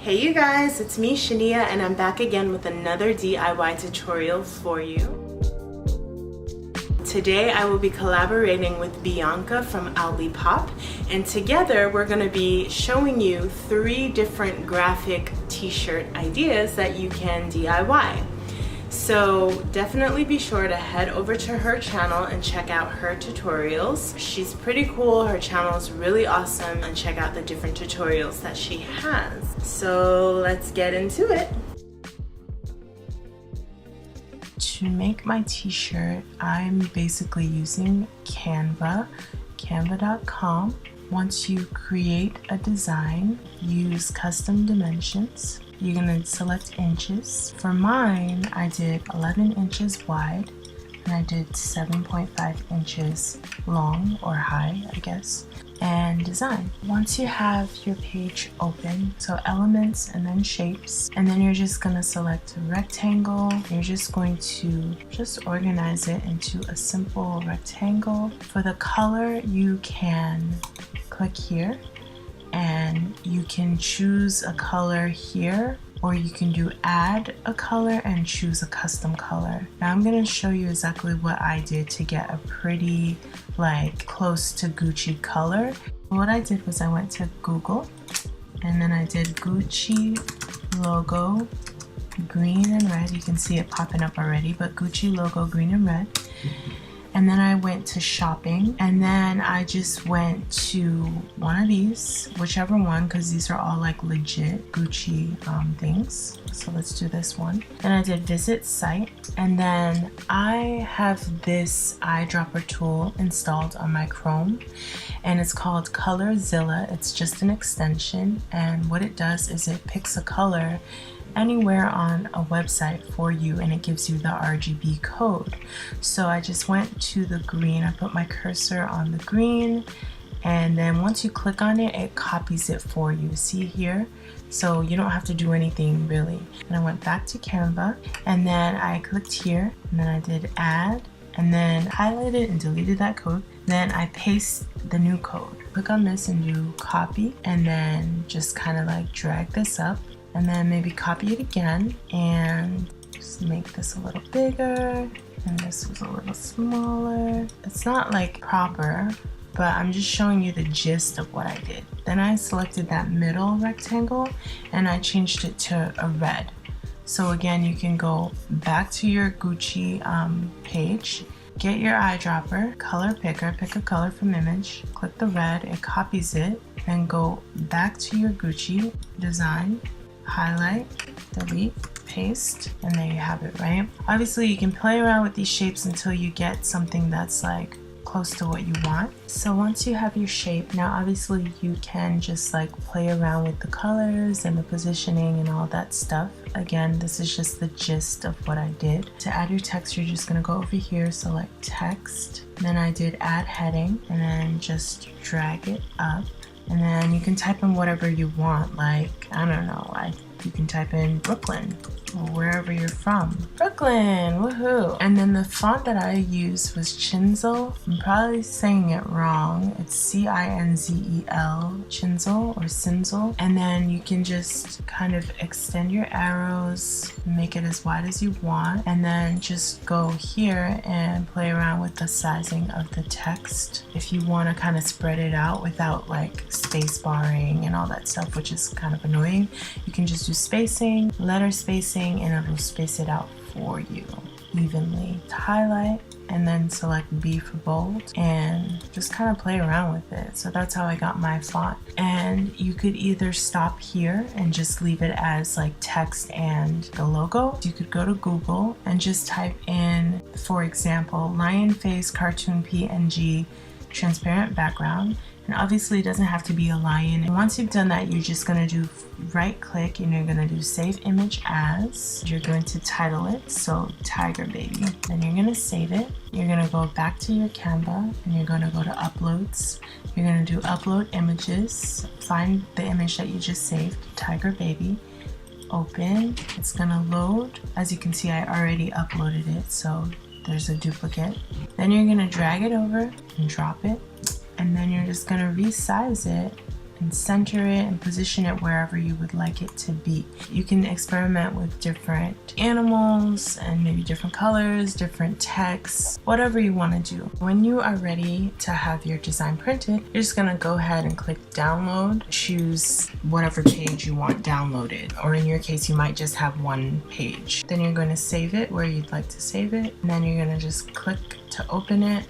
Hey you guys, it's me SHANiA and I'm back again with another DIY tutorial for you. Today I will be collaborating with Bianca from Pop, and together we're going to be showing you 3 different graphic t-shirt ideas that you can DIY. So definitely be sure to head over to her channel and check out her tutorials. She's pretty cool, her channel is really awesome, and check out the different tutorials that she has. So let's get into it. To make my t-shirt, I'm basically using Canva, canva.com. Once you create a design, use custom dimensions. You're gonna select inches. For mine, I did 11 inches wide and I did 7.5 inches long or high, I guess, and design. Once you have your page open, so elements and then shapes, and then you're just gonna select a rectangle. You're just going to organize it into a simple rectangle. For the color, you can click here and you can choose a color here, or you can do add a color and choose a custom color. Now I'm going to show you exactly what I did to get a pretty close to Gucci color. What I did was I went to Google and then I did Gucci logo green and red. You can see it popping up already, but Gucci logo green and red. And then I went to shopping, and then I just went to one of these, whichever one, because these are all legit Gucci things. So let's do this one. Then I did visit site, and then I have this eyedropper tool installed on my Chrome, and it's called Colorzilla. It's just an extension, and what it does is it picks a color anywhere on a website for you, and it gives you the RGB code. So I just went to the green. I put my cursor on the green, and then once you click on it, it copies it for you. See here? So you don't have to do anything really. And I went back to Canva, and then I clicked here, and then I did add, and then highlighted and deleted that code. Then I paste the new code. Click on this and do copy, and then just kind of drag this up, and then maybe copy it again and just make this a little bigger, and this was a little smaller. It's not proper, but I'm just showing you the gist of what I did. Then I selected that middle rectangle and I changed it to a red. So again, you can go back to your Gucci page, get your eyedropper, color picker, pick a color from image, click the red, it copies it, then go back to your Gucci design, highlight, delete, paste, and there you have it, right? Obviously you can play around with these shapes until you get something that's close to what you want. So once you have your shape, now obviously you can just play around with the colors and the positioning and all that stuff. Again, this is just the gist of what I did. To add your text, you're just gonna go over here, select text, then I did add heading, and then just drag it up. And then you can type in whatever you want, I don't know, you can type in Brooklyn or wherever you're from. Brooklyn, woohoo! And then the font that I used was Stencil. I'm probably saying it wrong. It's C-I-N-Z-E-L, Stencil or Stencil. And then you can just kind of extend your arrows, make it as wide as you want, and then just go here and play around with the sizing of the text. If you want to kind of spread it out without space barring and all that stuff, which is kind of annoying, you can just do spacing, letter spacing, and it will space it out for you evenly. To highlight, and then select B for bold, and just kind of play around with it. So that's how I got my font. And you could either stop here and just leave it as text and the logo. You could go to Google and just type in, for example, lion face cartoon PNG transparent background. And obviously it doesn't have to be a lion. And once you've done that, you're just gonna do right click and you're gonna do save image as. You're going to title it, so Tiger Baby. Then you're gonna save it. You're gonna go back to your Canva and you're gonna go to uploads. You're gonna do upload images. Find the image that you just saved, Tiger Baby. Open, it's gonna load. As you can see, I already uploaded it, so there's a duplicate. Then you're gonna drag it over and drop it. And then you're just gonna resize it and center it and position it wherever you would like it to be. You can experiment with different animals and maybe different colors, different texts, whatever you want to do. When you are ready to have your design printed, you're just going to go ahead and click download, choose whatever page you want downloaded, or in your case you might just have one page. Then you're going to save it where you'd like to save it, and then you're going to just click to open it.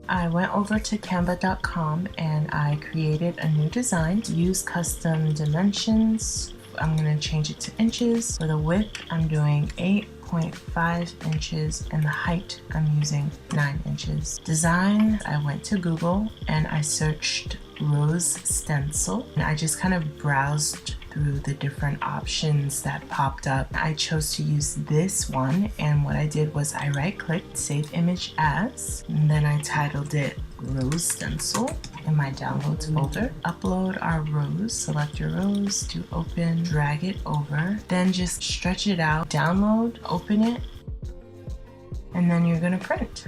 I went over to Canva.com and I created a new design. Use custom dimensions. I'm going to change it to inches. For the width, I'm doing 8.5 inches and the height, I'm using 9 inches. Design, I went to Google and I searched rose stencil. And I just kind of browsed through the different options that popped up. I chose to use this one, and what I did was I right-clicked, save image as, and then I titled it Rose Stencil in my downloads folder. Upload our rose, select your rose to open, drag it over, then just stretch it out, download, open it, and then you're gonna print.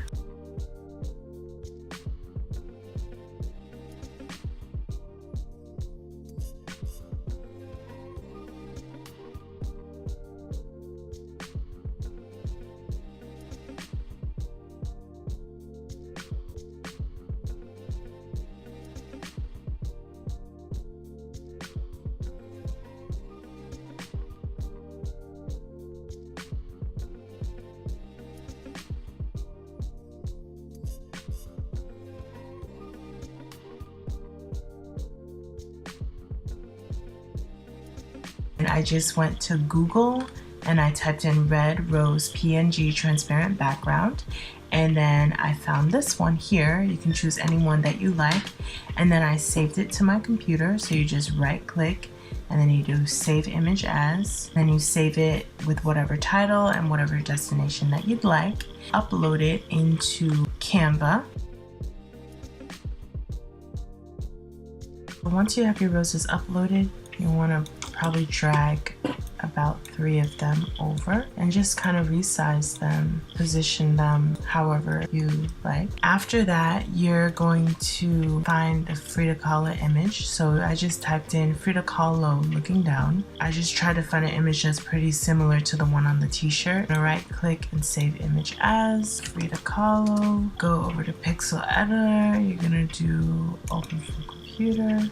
And I just went to Google and I typed in red rose PNG transparent background, and then I found this one here. You can choose any one that you like, and then I saved it to my computer. So you just right click and then you do save image as, then you save it with whatever title and whatever destination that you'd like, upload it into Canva. Once you have your roses uploaded, you want to probably drag about 3 of them over and just kind of resize them, position them however you like. After that, you're going to find the Frida Kahlo image. So I just typed in Frida Kahlo looking down. I just tried to find an image that's pretty similar to the one on the t-shirt. Right click and save image as Frida Kahlo. Go over to PIXLREditor. You're gonna do open from computer.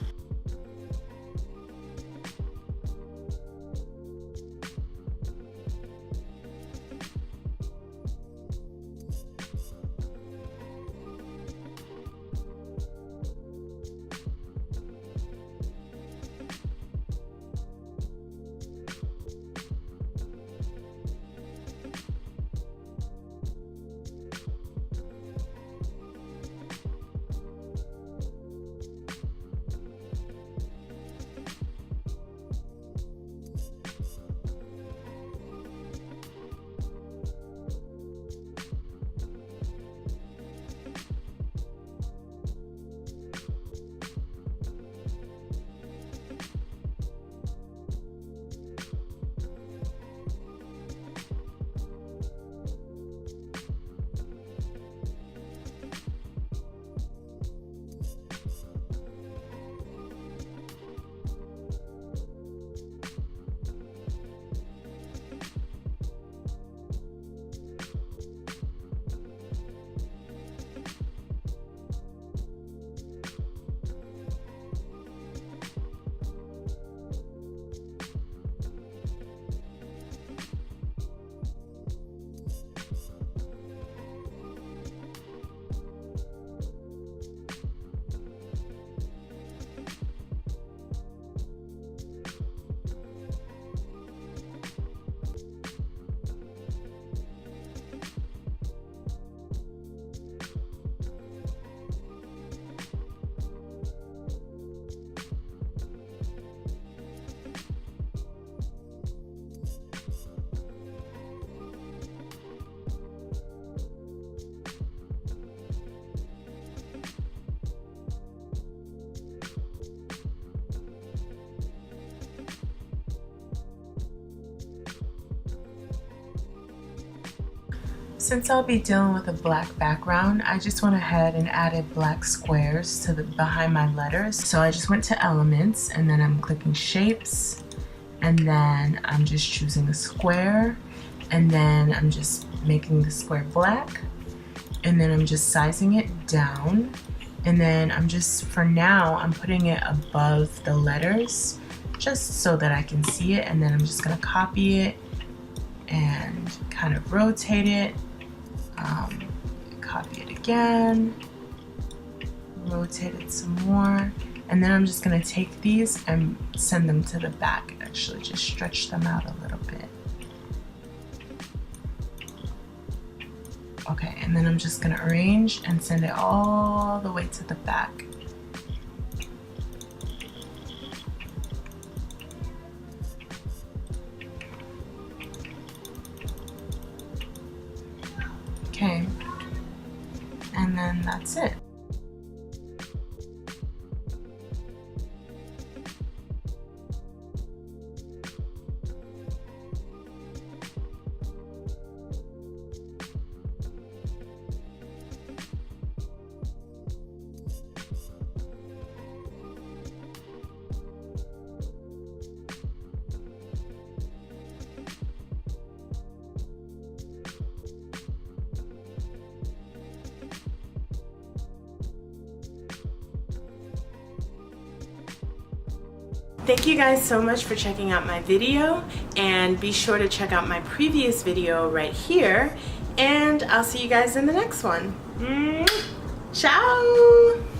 Since I'll be dealing with a black background, I just went ahead and added black squares to the behind my letters. So I just went to elements and then I'm clicking shapes and then I'm just choosing a square and then I'm just making the square black and then I'm just sizing it down and then I'm just, for now, I'm putting it above the letters just so that I can see it, and then I'm just gonna copy it and kind of rotate it, copy it again, rotate it some more, and then I'm just gonna take these and send them to the back, actually just stretch them out a little bit. Okay, and then I'm just gonna arrange and send it all the way to the back. Okay, and then that's it. Thank you guys so much for checking out my video, and be sure to check out my previous video right here, and I'll see you guys in the next one. Ciao!